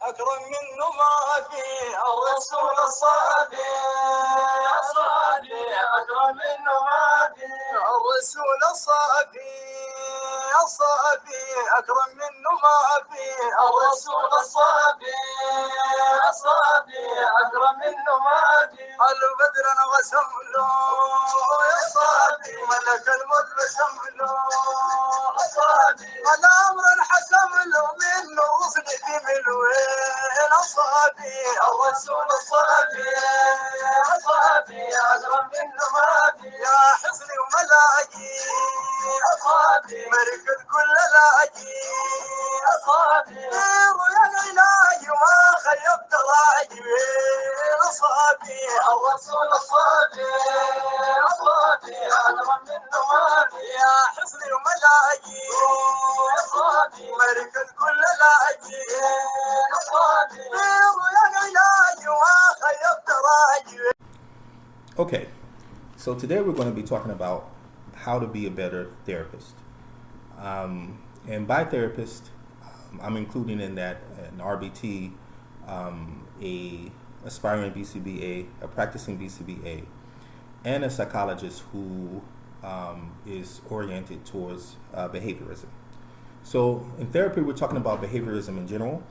أكرم منه ما في الرسول الصادق. أكرم منه ما في الرسول الصافي أكرم منه ما في الرسول الصافي أكرم منه ما في البدر انغسم له يا صافي ملك الملك بسم له صافي الأمر انحسم له منه وصل في ملوين صافي الرسول الصافي أكرم منه ما في يا حصني وملاقي صافي مركز كل لاقي صافي ويا العلاج ما خيبت راجي صافي الرسول الصافي أكرم منه ما في يا حصني وملاقي صافي مركز كل لاقي صافي ويا العلاج ما خيبت راجي. Okay, so today we're going to be talking about how to be a better therapist. And by therapist, I'm including in that an RBT, a aspiring BCBA, a practicing BCBA, and a psychologist who is oriented towards behaviorism. So in therapy, we're talking about behaviorism in general.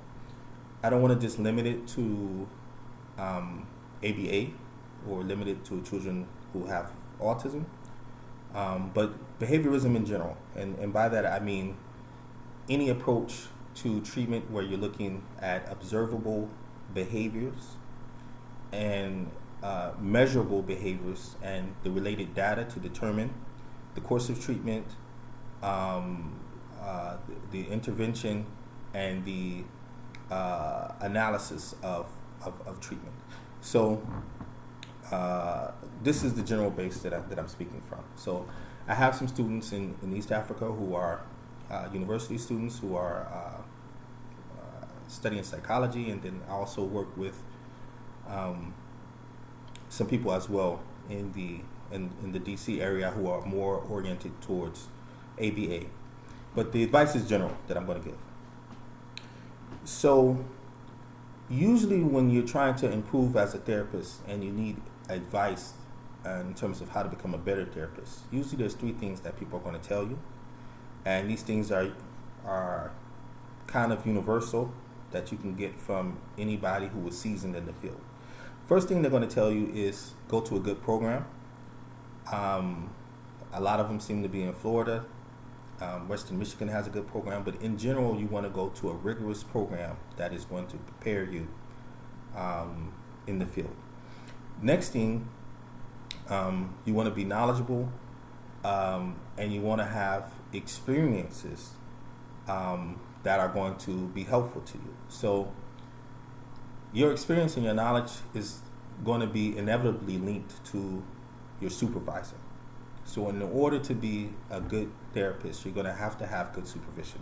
I don't want to just limit it to ABA or limit it to children who have autism, but behaviorism in general. And by that, I mean any approach to treatment where you're looking at observable behaviors and measurable behaviors and the related data to determine the course of treatment, the intervention, and the analysis of treatment. So this is the general base that I'm speaking from. So I have some students in East Africa who are university students who are studying psychology, and then I also work with some people as well in the DC area who are more oriented towards ABA. But the advice is general that I'm going to give. So usually when you're trying to improve as a therapist and you need advice in terms of how to become a better therapist, usually there's three things that people are going to tell you, and these things are kind of universal that you can get from anybody who is seasoned in the field. First thing they're going to tell you is go to a good program. A lot of them seem to be in Florida. Western Michigan has a good program, but in general, you want to go to a rigorous program that is going to prepare you in the field. Next thing, you want to be knowledgeable, and you want to have experiences that are going to be helpful to you. So your experience and your knowledge is going to be inevitably linked to your supervisor. So in order to be a good therapist, you're going to have good supervision.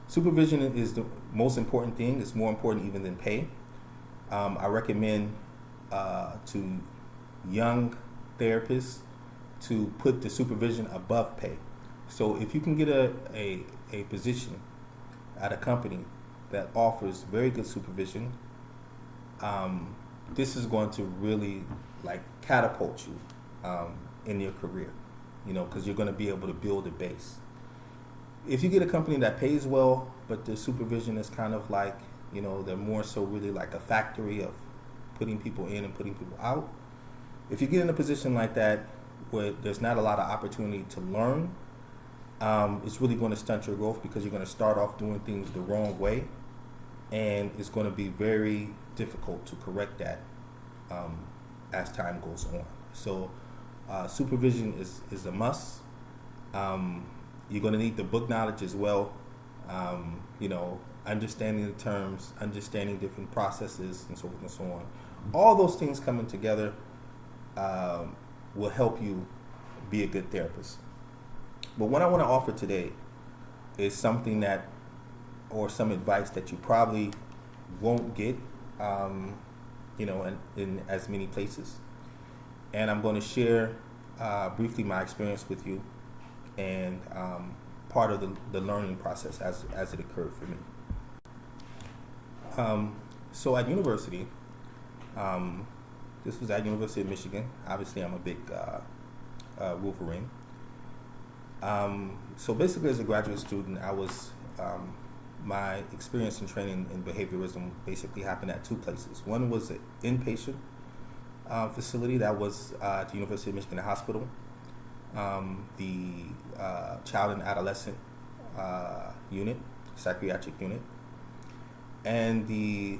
Supervision is the most important thing. It's more important even than pay. I recommend to young therapists to put the supervision above pay. So if you can get a position at a company that offers very good supervision, this is going to really catapult you in your career, because you're going to be able to build a base. If you get a company that pays well, but the supervision is kind of they're more so really like a factory of putting people in and putting people out. If you get in a position like that where there's not a lot of opportunity to learn, it's really going to stunt your growth, because you're going to start off doing things the wrong way, and it's going to be very difficult to correct that as time goes on. So supervision is a must. You're going to need the book knowledge as well, understanding the terms, understanding different processes, and so forth and so on. All those things coming together will help you be a good therapist. But what I want to offer today is something or some advice that you probably won't get, in as many places. And I'm going to share briefly my experience with you, and part of the learning process as it occurred for me. So at university, um, this was at University of Michigan. Obviously, I'm a big Wolverine. So basically, as a graduate student, my experience and training in behaviorism basically happened at two places. One was an inpatient facility that was at the University of Michigan Hospital, the child and adolescent unit, psychiatric unit. And the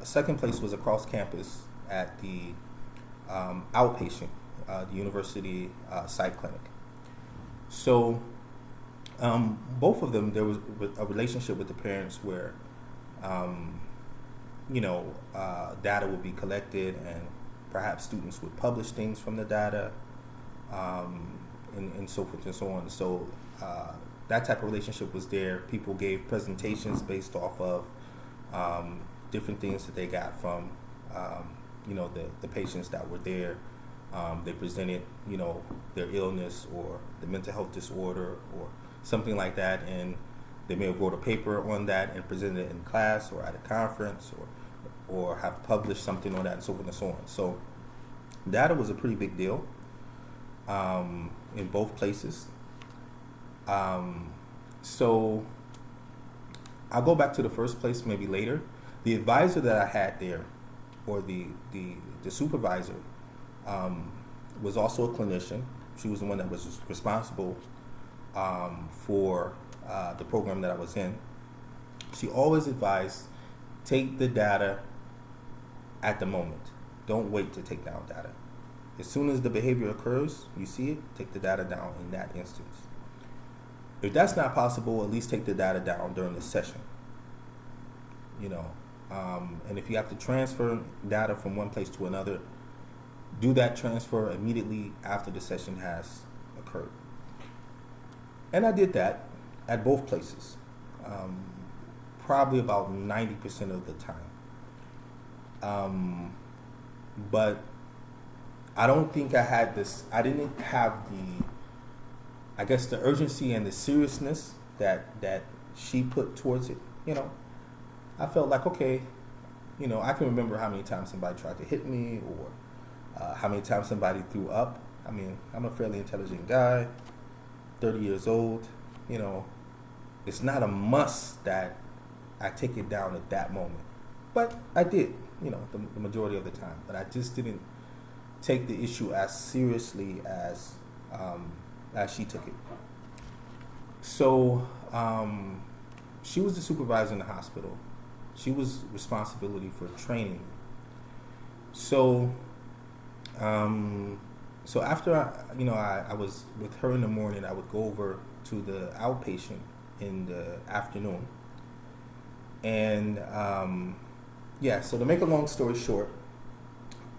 second place was across campus at the outpatient, the university psych clinic. So both of them, there was a relationship with the parents where, data would be collected and perhaps students would publish things from the data, and so forth and so on. So that type of relationship was there. People gave presentations based off of different things that they got from, the patients that were there. They presented, their illness or the mental health disorder or something like that, and they may have wrote a paper on that and presented it in class or at a conference or have published something on that and so forth and so on. So data was a pretty big deal in both places. So I'll go back to the first place maybe later. The advisor that I had there, or the supervisor, was also a clinician. She was the one that was responsible for the program that I was in. She always advised, take the data at the moment. Don't wait to take down data. As soon as the behavior occurs, you see it, take the data down in that instance. If that's not possible, at least take the data down during the session. And if you have to transfer data from one place to another, do that transfer immediately after the session has occurred. And I did that at both places, probably about 90% of the time. But I don't think I didn't have the urgency and the seriousness that she put towards it. I felt like, okay, I can remember how many times somebody tried to hit me or how many times somebody threw up. I mean, I'm a fairly intelligent guy, 30 years old. It's not a must that I take it down at that moment. But I did, the majority of the time. But I just didn't take the issue as seriously as she took it. So she was the supervisor in the hospital. She was responsibility for training. So after I was with her in the morning, I would go over to the outpatient in the afternoon. And so to make a long story short,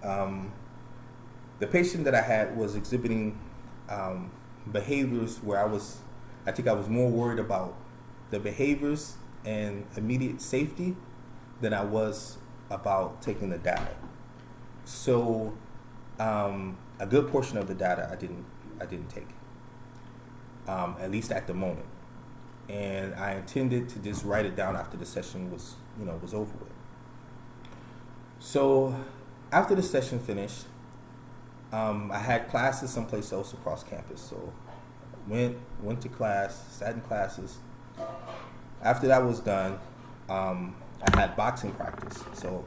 the patient that I had was exhibiting behaviors where I think I was more worried about the behaviors and immediate safety than I was about taking the data. So a good portion of the data I didn't take, at least at the moment. And I intended to just write it down after the session was over with. So after the session finished, I had classes someplace else across campus. So went to class, sat in classes. After that was done, I had boxing practice. So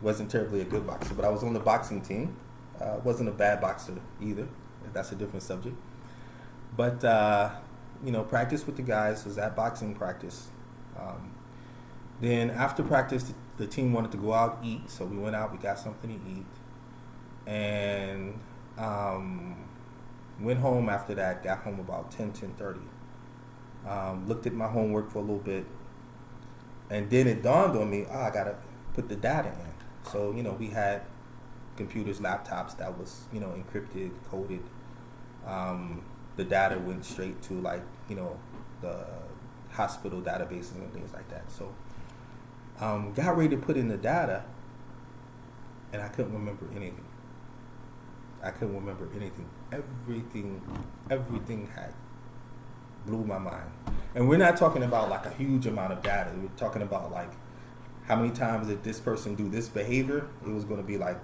wasn't terribly a good boxer, but I was on the boxing team. Wasn't a bad boxer either. That's a different subject. But practice with the guys, was at boxing practice. Then after practice, the team wanted to go out and eat, so we went out. We got something to eat, and went home after that. Got home about 10:30. Looked at my homework for a little bit, and then it dawned on me, I gotta put the data in. So we had computers, laptops that was encrypted, coded. The data went straight to the hospital databases and things like that. So got ready to put in the data, and I couldn't remember anything. Everything had blew my mind. And we're not talking about like a huge amount of data. We're talking about like how many times did this person do this behavior? It was going to be like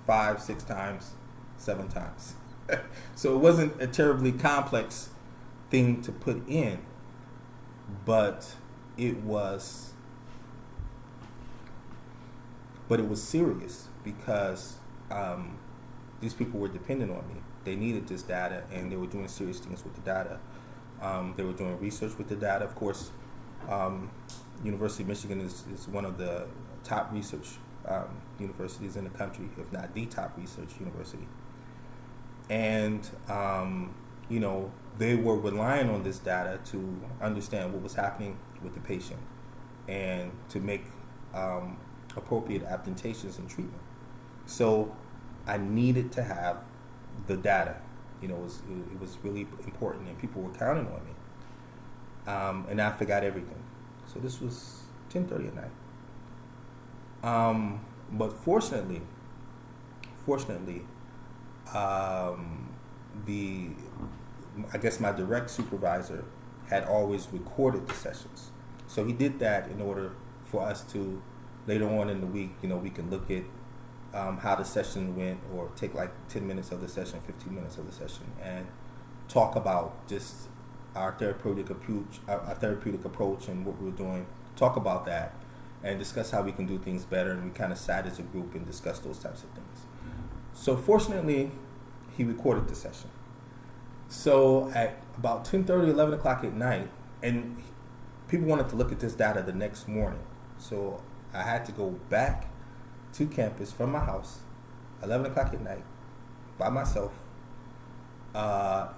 5, 6 times, 7 times. So it wasn't a terribly complex thing to put in, but it was serious because these people were dependent on me. They needed this data, and they were doing serious things with the data. They were doing research with the data. Of course, University of Michigan is one of the top research universities in the country, if not the top research university. And, they were relying on this data to understand what was happening with the patient and to make appropriate adaptations in treatment. So I needed to have the data. It was really important, and people were counting on me. And I forgot everything. So this was 10:30 at night. But fortunately, I guess my direct supervisor had always recorded the sessions. So he did that in order for us to, later on in the week, we can look at how the session went, or take like 10 minutes of the session, 15 minutes of the session, and talk about just our therapeutic approach and what we were doing. Talk about that and discuss how we can do things better. And we kind of sat as a group and discussed those types of things. So fortunately, he recorded the session. So at about 10:30, 11 o'clock at night, and people wanted to look at this data the next morning. So I had to go back to campus from my house, 11 o'clock at night, by myself,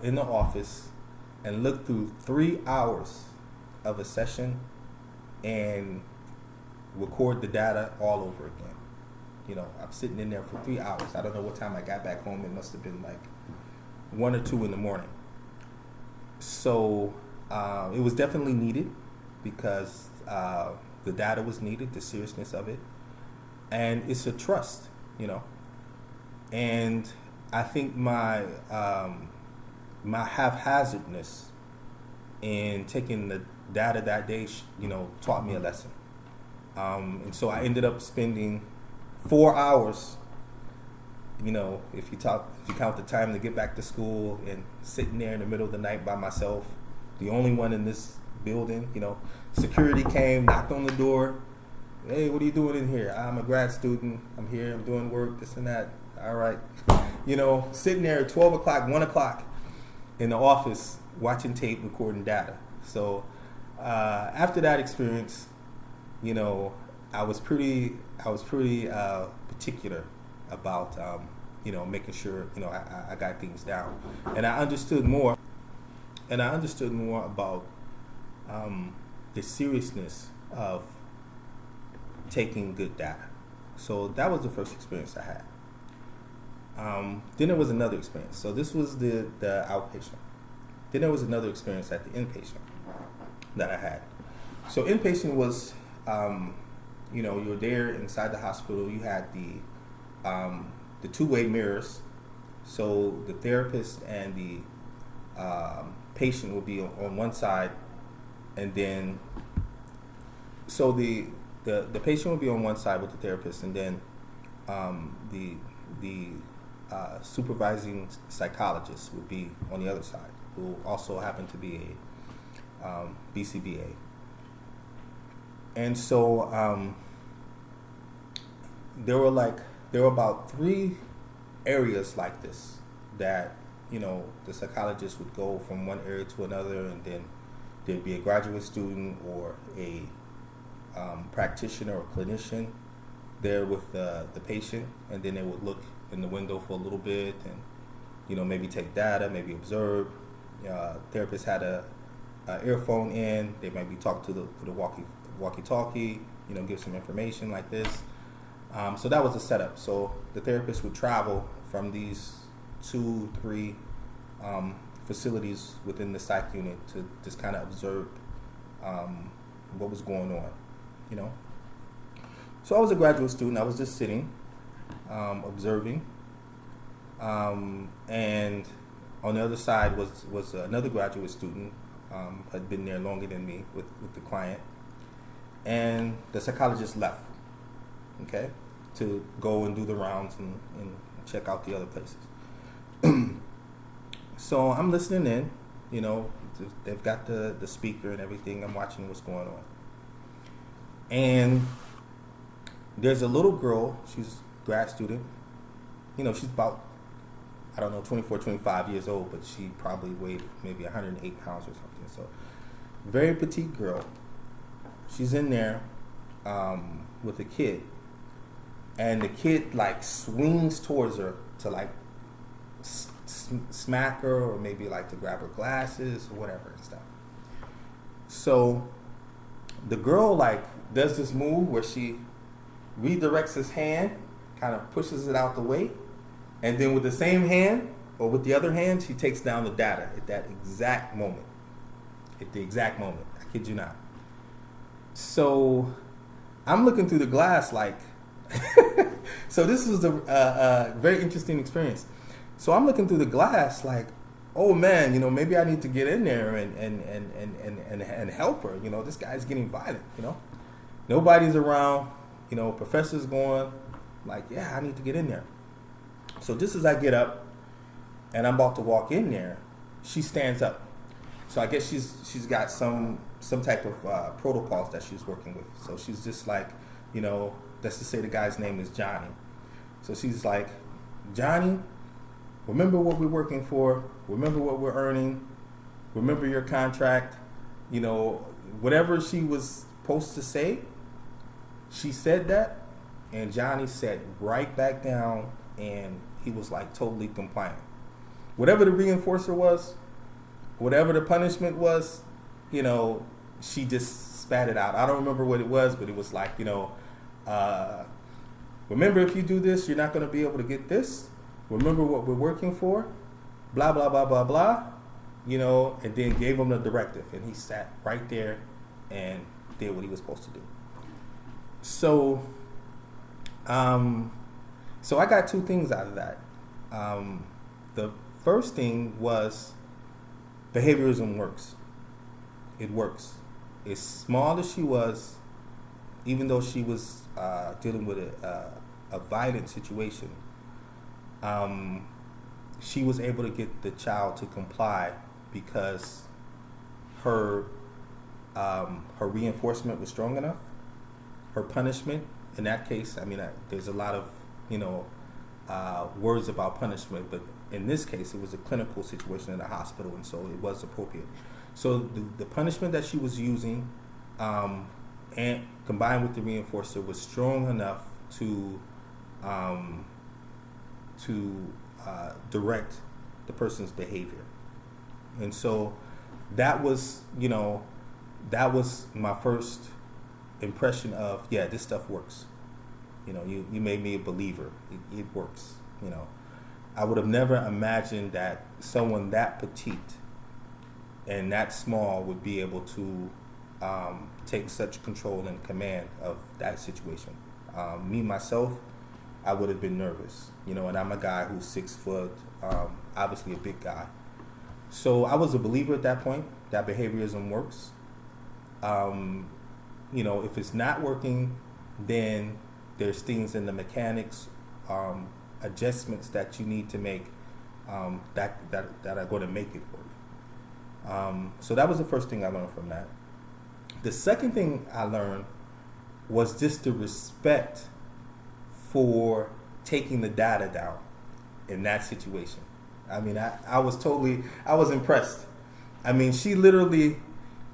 in the office, and look through 3 hours of a session and record the data all over again. I'm sitting in there for 3 hours. I don't know what time I got back home. It must have been like 1 or 2 in the morning. So it was definitely needed because the data was needed, the seriousness of it. And it's a trust, And I think my haphazardness in taking the data that day, taught me a lesson. And so I ended up spending 4 hours, if you count the time to get back to school, and sitting there in the middle of the night by myself, the only one in this building. Security came, knocked on the door. Hey, what are you doing in here? I'm a grad student. I'm here. I'm doing work, this and that. All right. Sitting there at 12 o'clock, 1 o'clock in the office, watching tape, recording data. So after that experience, I was pretty particular about, making sure, I got things down. And I understood more about the seriousness of taking good data. So that was the first experience I had. Then there was another experience. So this was the outpatient. Then there was another experience at the inpatient that I had. So inpatient was, you're there inside the hospital. You had the two-way mirrors. So the therapist and the patient would be on one side, and then so the patient would be on one side with the therapist, and then the supervising psychologist would be on the other side, who also happened to be a BCBA. And so there were about 3 areas like this that the psychologist would go from one area to another, and then there'd be a graduate student or a practitioner or clinician there with the patient, and then they would look in the window for a little bit and maybe take data, maybe observe. Therapist had a earphone in. They might be talking to the walkie-talkie, give some information like this. So that was the setup. So the therapist would travel from these 2-3 facilities within the psych unit to just kind of observe what was going on, So I was a graduate student. I was just sitting, observing, and on the other side was another graduate student had been there longer than me with the client, and the psychologist left, okay, to go and do the rounds and check out the other places. So I'm listening in, you know, they've got the speaker and everything. I'm watching what's going on. And there's a little girl, she's a grad student, you know, she's about, I don't know, 24, 25 years old, but she probably weighed maybe 108 pounds or something. So very petite girl. She's in there with a kid. And the kid like swings towards her to like smack her, or maybe like to grab her glasses or whatever and stuff. So the girl like does this move where she redirects his hand, kind of pushes it out the way, and then with the same hand, or with the other hand, she takes down the data at that exact moment. At the exact moment. I kid you not. So I'm looking through the glass like, so this was a very interesting experience. So I'm looking through the glass like, oh man, you know, maybe I need to get in there and help her. You know, this guy's getting violent, you know. Nobody's around, you know, professor's going, like, yeah, I need to get in there. So just as I get up and I'm about to walk in there, she stands up. So I guess she's got some type of protocols that she's working with. So she's just like, you know, let's just say the guy's name is Johnny. So she's like, Johnny, remember what we're working for. Remember what we're earning. Remember your contract. You know, whatever she was supposed to say, she said that, and Johnny sat right back down, and he was like totally compliant. Whatever the reinforcer was, whatever the punishment was, you know, she just spat it out. I don't remember what it was, but it was like, you know, remember, if you do this, you're not going to be able to get this. Remember what we're working for. Blah, blah, blah, blah, blah. You know, and then gave him the directive. And he sat right there and did what he was supposed to do. So, so I got two things out of that. The first thing was behaviorism works. It works. As small as she was, even though she was dealing with a violent situation, she was able to get the child to comply because her reinforcement was strong enough. Her punishment, in that case, I mean, there's a lot of, you know, words about punishment, but in this case, it was a clinical situation in a hospital, and so it was appropriate. So the punishment that she was using, and combined with the reinforcer, was strong enough to direct the person's behavior. And so that was, you know, that was my first impression of, yeah, this stuff works. You know, you made me a believer. It works. You know, I would have never imagined that someone that petite and that small would be able to take such control and command of that situation. Me, myself, I would have been nervous, you know, and I'm a guy who's 6 foot, obviously a big guy. So I was a believer at that point that behaviorism works. You know, if it's not working, then there's things in the mechanics, adjustments that you need to make that are going to make it work. So that was the first thing I learned from that. The second thing I learned was just the respect for taking the data down in that situation. I mean, I was impressed. I mean, she literally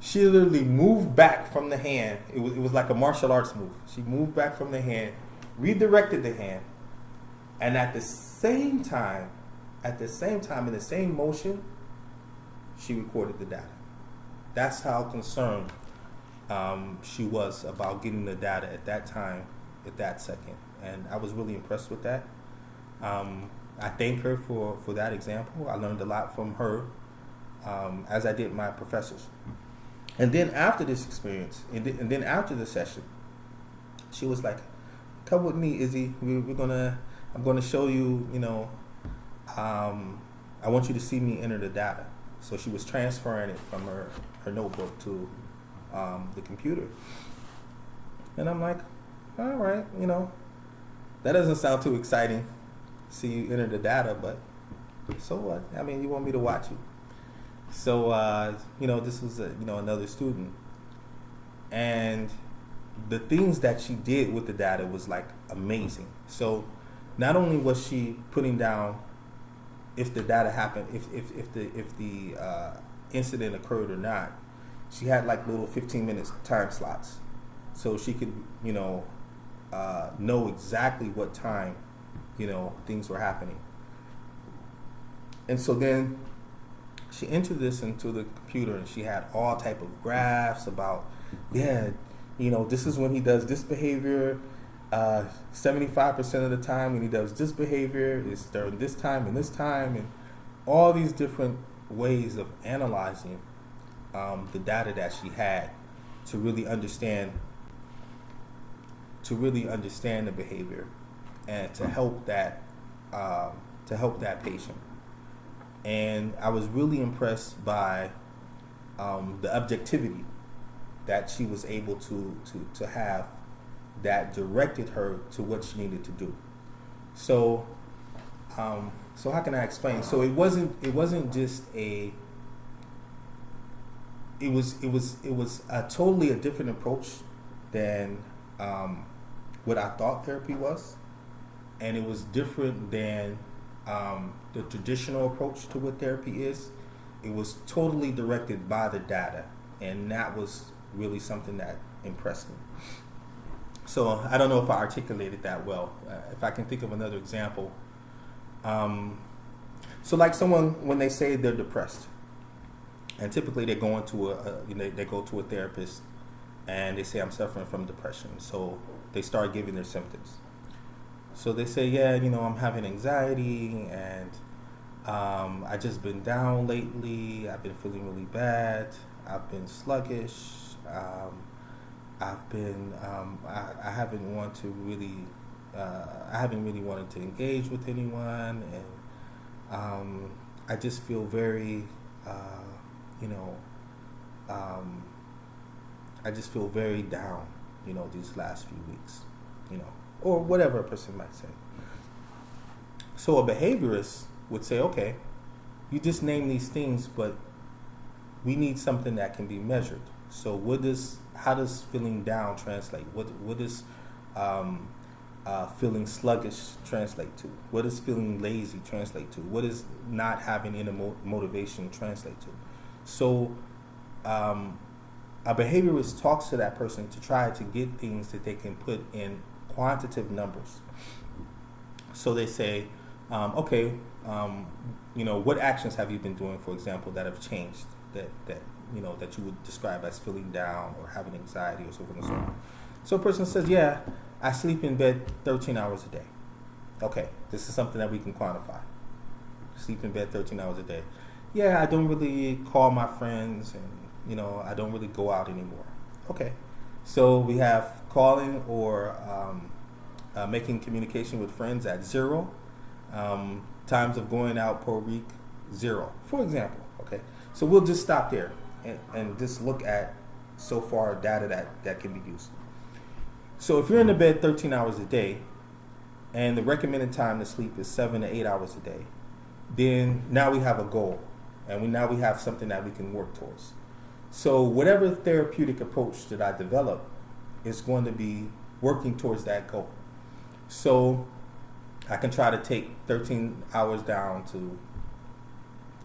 moved back from the hand. It was like a martial arts move. She moved back from the hand, redirected the hand, and at the same time, in the same motion, she recorded the data. That's how concerned she was about getting the data at that time, at that second. And I was really impressed with that. I thank her for that example. I learned a lot from her, as I did my professors. And then after this experience, and then after the session, she was like, "Come with me, Izzy. I'm gonna show you. You know, I want you to see me enter the data." So she was transferring it from her notebook to the computer. And I'm like, all right, that doesn't sound too exciting. See you enter the data, but so what? I mean, you want me to watch you. So, this was, another student. And the things that she did with the data was like amazing. So not only was she putting down if the data happened, if the incident occurred or not, she had like little 15 minutes time slots. So she could, know exactly what time, things were happening. And so then she entered this into the computer, and she had all type of graphs about, this is when he does this behavior. 75% of the time when he does this behavior is during this time, and all these different ways of analyzing the data that she had to really understand the behavior and to help that patient. And I was really impressed by the objectivity that she was able to have that directed her to what she needed to do. So how can I explain? So it wasn't just it was a totally a different approach than what I thought therapy was, and it was different than the traditional approach to what therapy is. It was totally directed by the data, and that was really something that impressed me. So I don't know if I articulated that well. If I can think of another example. So like someone, when they say they're depressed, and typically they go into they go to a therapist and they say, I'm suffering from depression. So they start giving their symptoms. So they say, I'm having anxiety, and I just been down lately. I've been feeling really bad. I've been sluggish. I've been I haven't really wanted to engage with anyone, and I just feel very I just feel very down, these last few weeks, or whatever a person might say. So a behaviorist would say, okay, you just name these things, but we need something that can be measured. So how does feeling down translate? What does feeling sluggish translate to? What does feeling lazy translate to? What does not having any motivation translate to? So a behaviorist talks to that person to try to get things that they can put in quantitative numbers. So they say, what actions have you been doing, for example, that have changed, that you would describe as feeling down or having anxiety or so on and so on. So a person says, I sleep in bed 13 hours a day. Okay, this is something that we can quantify. Sleep in bed 13 hours a day. I don't really call my friends, and I don't really go out anymore. Okay, so we have calling or making communication with friends at 0. Times of going out per week, 0, for example. Okay, so we'll just stop there and just look at so far data that can be used. So if you're in the bed 13 hours a day, and the recommended time to sleep is 7 to 8 hours a day, then now we have a goal, and we have something that we can work towards. So whatever therapeutic approach that I develop is going to be working towards that goal. So I can try to take 13 hours down to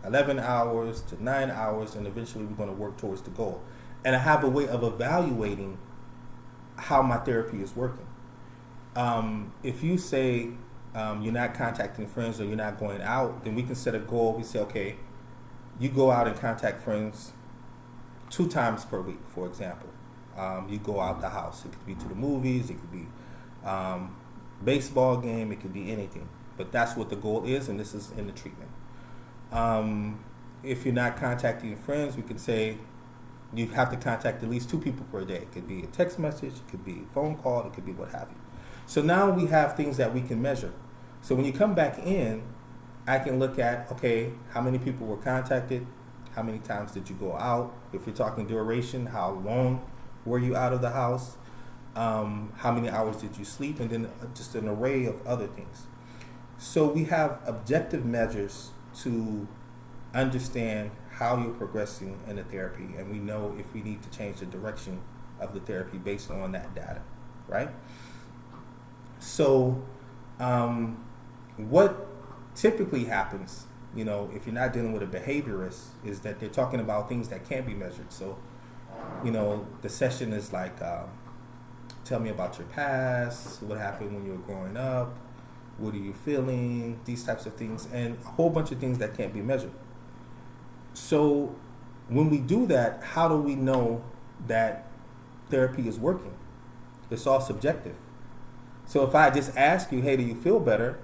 11 hours to 9 hours, and eventually we're going to work towards the goal. And I have a way of evaluating how my therapy is working. If you say you're not contacting friends or you're not going out, then we can set a goal. We say, okay, you go out and contact friends 2 times per week, for example. You go out the house. It could be to the movies. It could be baseball game. It could be anything. But that's what the goal is, and this is in the treatment. If you're not contacting friends, we could say you have to contact at least 2 people per day. It could be a text message, it could be a phone call, it could be what have you. So now we have things that we can measure. So when you come back in, I can look at, okay, how many people were contacted, How many times did you go out? If you're talking duration, how long were you out of the house? How many hours did you sleep? And then just an array of other things. So we have objective measures to understand how you're progressing in the therapy, and we know if we need to change the direction of the therapy based on that data, right? So what typically happens, if you're not dealing with a behaviorist, is that they're talking about things that can't be measured. So, the session is like, tell me about your past, what happened when you were growing up, what are you feeling, these types of things, and a whole bunch of things that can't be measured. So when we do that, how do we know that therapy is working? It's all subjective. So if I just ask you, hey, do you feel better?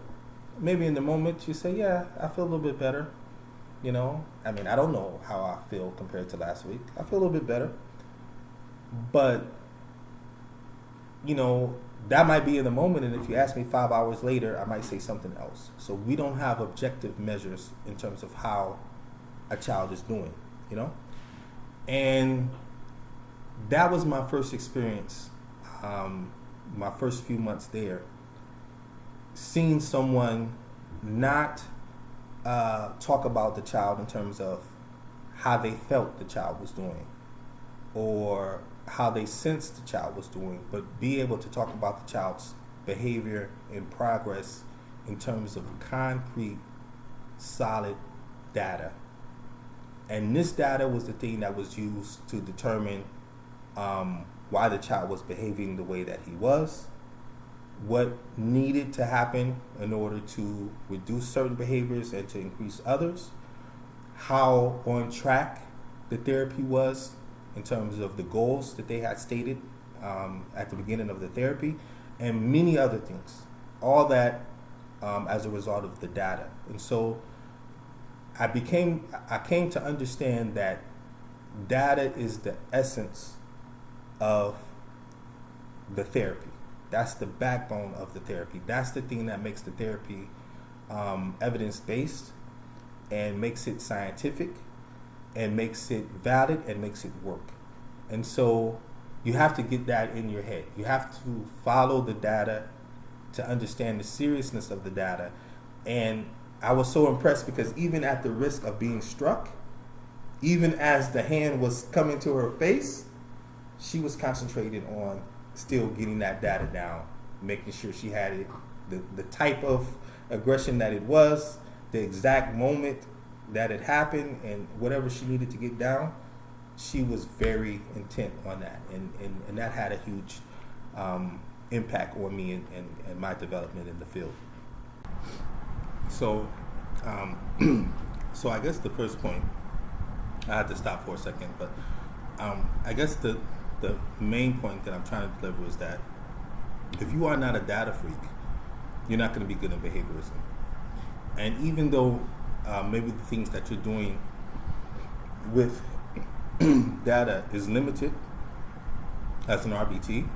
Maybe in the moment you say, yeah, I feel a little bit better. I don't know how I feel compared to last week. I feel a little bit better. But, that might be in the moment, and if you ask me 5 hours later, I might say something else. So we don't have objective measures in terms of how a child is doing, And that was my first experience, my first few months there, seeing someone not talk about the child in terms of how they felt the child was doing or how they sensed the child was doing, but be able to talk about the child's behavior and progress in terms of concrete, solid data. And this data was the thing that was used to determine why the child was behaving the way that he was, what needed to happen in order to reduce certain behaviors and to increase others, how on track the therapy was in terms of the goals that they had stated at the beginning of the therapy, and many other things. All that as a result of the data. And so I came to understand that data is the essence of the therapy. That's the backbone of the therapy. That's the thing that makes the therapy evidence-based and makes it scientific and makes it valid and makes it work. And so you have to get that in your head. You have to follow the data to understand the seriousness of the data. And I was so impressed because even at the risk of being struck, even as the hand was coming to her face, she was concentrated on still getting that data down, making sure she had it, the type of aggression that it was, the exact moment that it happened, and whatever she needed to get down, she was very intent on that. And that had a huge impact on me and my development in the field. So, so I guess the first point, I had to stop for a second, but I guess the main point that I'm trying to deliver is that if you are not a data freak, you're not going to be good in behaviorism. And even though maybe the things that you're doing with data is limited as an RBT,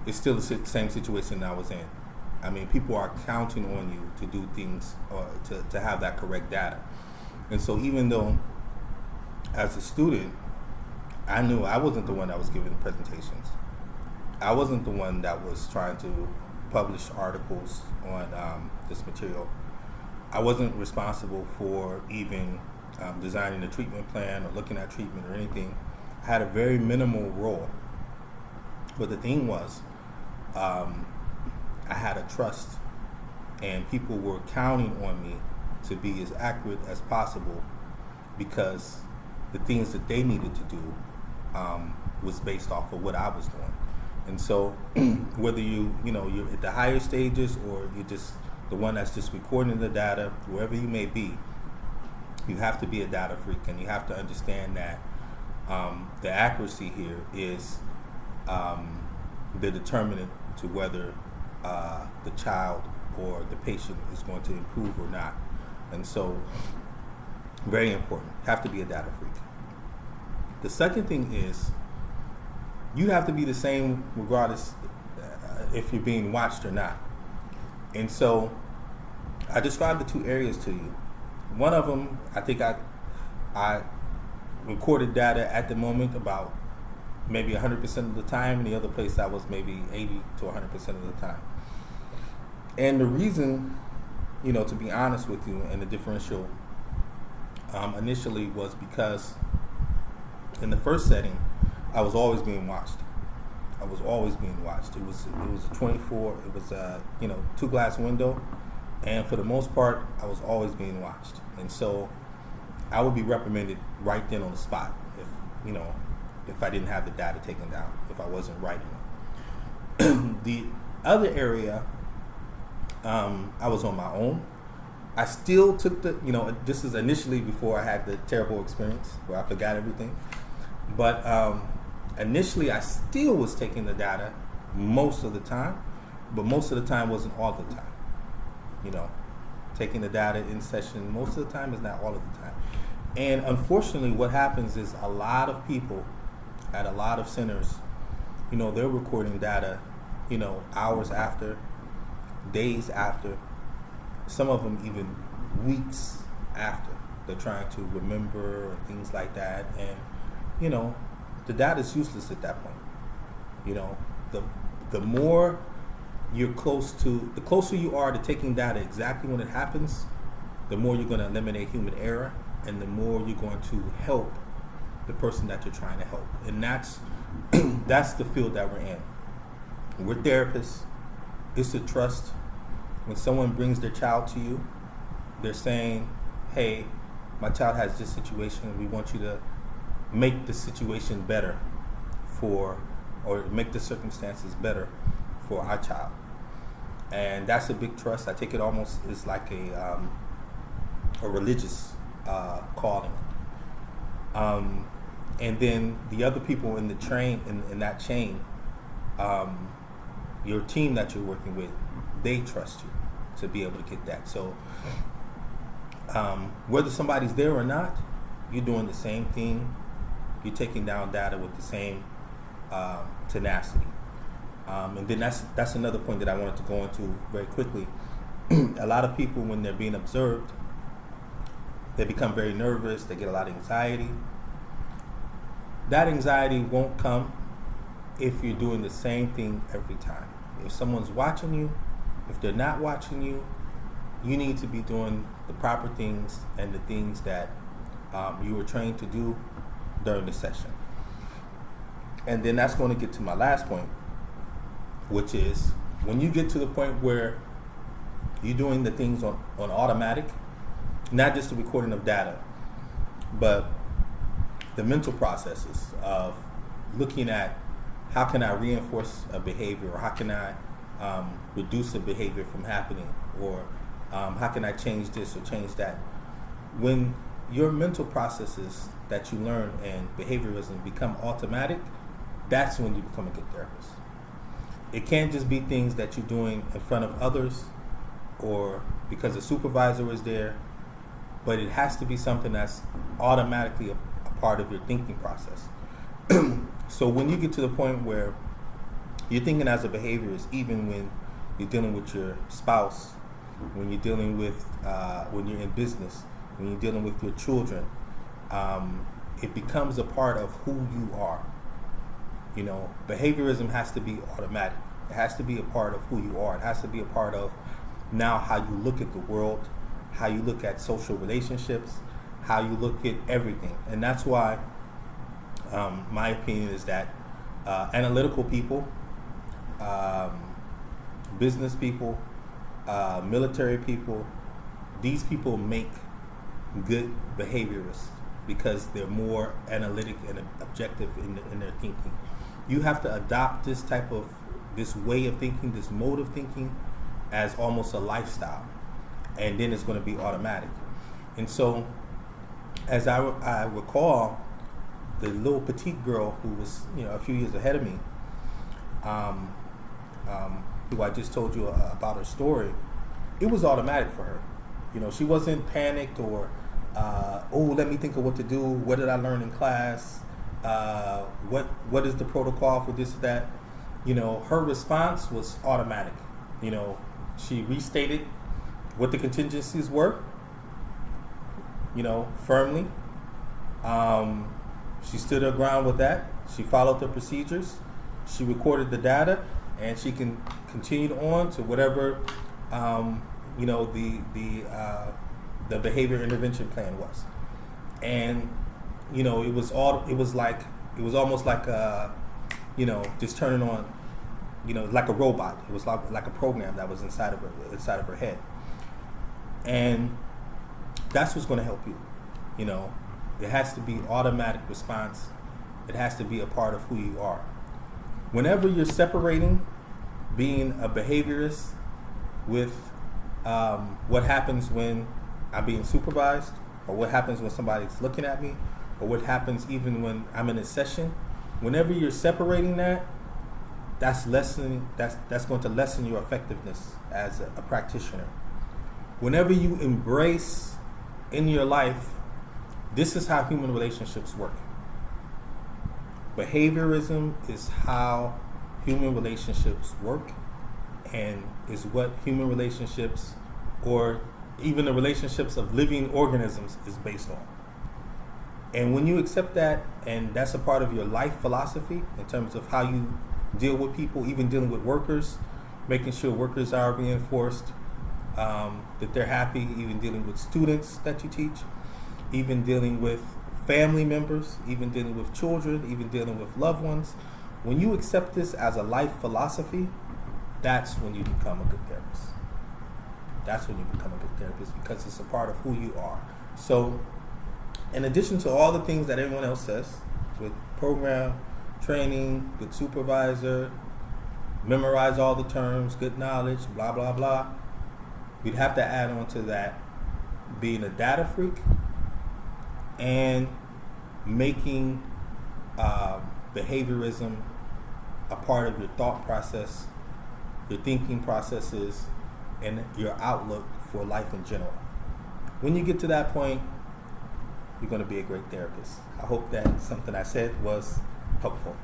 it's still the same situation I was in. I mean, people are counting on you to do things or to have that correct data. And so even though as a student, I knew I wasn't the one that was giving the presentations. I wasn't the one that was trying to publish articles on this material. I wasn't responsible for even designing a treatment plan or looking at treatment or anything. I had a very minimal role. But the thing was, I had a trust, and people were counting on me to be as accurate as possible because the things that they needed to do was based off of what I was doing. And so whether you're at the higher stages or you're just the one that's just recording the data, wherever you may be, you have to be a data freak, and you have to understand that the accuracy here is the determinant to whether the child or the patient is going to improve or not. And so, very important, have to be a data freak. The second thing is, you have to be the same regardless if you're being watched or not. And so, I described the two areas to you. One of them, I think I I recorded data at the moment about maybe 100% of the time, and the other place I was maybe 80 to 100% of the time. And the reason, to be honest with you, and the differential initially was because in the first setting, I was always being watched. It was a 24. It was a 2-glass window, and for the most part, I was always being watched. And so, I would be reprimanded right then on the spot if I didn't have the data taken down, if I wasn't writing it. The other area, I was on my own. I still took this is initially before I had the terrible experience where I forgot everything. But initially, I still was taking the data most of the time, but most of the time wasn't all the time. Taking the data in session most of the time is not all of the time. And unfortunately, what happens is a lot of people at a lot of centers, they're recording data, hours after, days after, some of them even weeks after. They're trying to remember or things like that. And, the data is useless at that point. The more the closer you are to taking data exactly when it happens, the more you're going to eliminate human error, and the more you're going to help the person that you're trying to help. And that's the field that we're in. We're therapists. It's a trust. When someone brings their child to you, they're saying, hey, my child has this situation. We want you to make the situation better or make the circumstances better for our child. And that's a big trust. I take it almost as like a religious calling. And then the other people in the train, in that chain, your team that you're working with, they trust you to be able to get that. So whether somebody's there or not, you're doing the same thing. You're taking down data with the same tenacity. And then that's another point that I wanted to go into very quickly. A lot of people, when they're being observed, they become very nervous. They get a lot of anxiety. That anxiety won't come if you're doing the same thing every time. If someone's watching you, if they're not watching you, you need to be doing the proper things and the things that you were trained to do during the session. And then that's going to get to my last point, which is when you get to the point where you're doing the things on automatic, not just the recording of data, but the mental processes of looking at how can I reinforce a behavior, or how can I reduce a behavior from happening, or how can I change this or change that. When your mental processes that you learn and behaviorism become automatic, that's when you become a good therapist. It can't just be things that you're doing in front of others or because a supervisor is there, but it has to be something that's automatically a part of your thinking process. So when you get to the point where you're thinking as a behaviorist, even when you're dealing with your spouse, when you're dealing with, when you're in business, when you're dealing with your children, it becomes a part of who you are. Behaviorism has to be automatic. It has to be a part of who you are. It has to be a part of now how you look at the world, how you look at social relationships, how you look at everything. And that's why my opinion is that analytical people, business people, military people, these people make good behaviorists because they're more analytic and objective in their thinking. You have to adopt this way of thinking, this mode of thinking, as almost a lifestyle, and then it's going to be automatic. And so, as I recall, the little petite girl who was a few years ahead of me, who I just told you about her story, it was automatic for her. She wasn't panicked or let me think of what to do. What did I learn in class? What is the protocol for this or that? Her response was automatic. She restated what the contingencies were, firmly, She stood her ground with that. She followed the procedures. She recorded the data, and she continued on to whatever the behavior intervention plan was. And it was almost like just turning on, like a robot. It was like a program that was inside of her head. And that's what's going to help you. It has to be automatic response. It has to be a part of who you are. Whenever you're separating being a behaviorist with what happens when I'm being supervised, or what happens when somebody's looking at me, or what happens even when I'm in a session, whenever you're separating that, that's going to lessen your effectiveness as a practitioner. Whenever you embrace in your life, this is how human relationships work. Behaviorism is how human relationships work, and is what human relationships, or even the relationships of living organisms, is based on. And when you accept that, and that's a part of your life philosophy in terms of how you deal with people, even dealing with workers, making sure workers are reinforced, that they're happy, even dealing with students that you teach, even dealing with family members, even dealing with children, even dealing with loved ones. When you accept this as a life philosophy, that's when you become a good therapist. That's when you become a good therapist, because it's a part of who you are. So, in addition to all the things that everyone else says, with program, training, good supervisor, memorize all the terms, good knowledge, blah, blah, blah, we'd have to add on to that being a data freak and making behaviorism a part of your thought process, your thinking processes, and your outlook for life in general. When you get to that point, you're going to be a great therapist. I hope that something I said was helpful.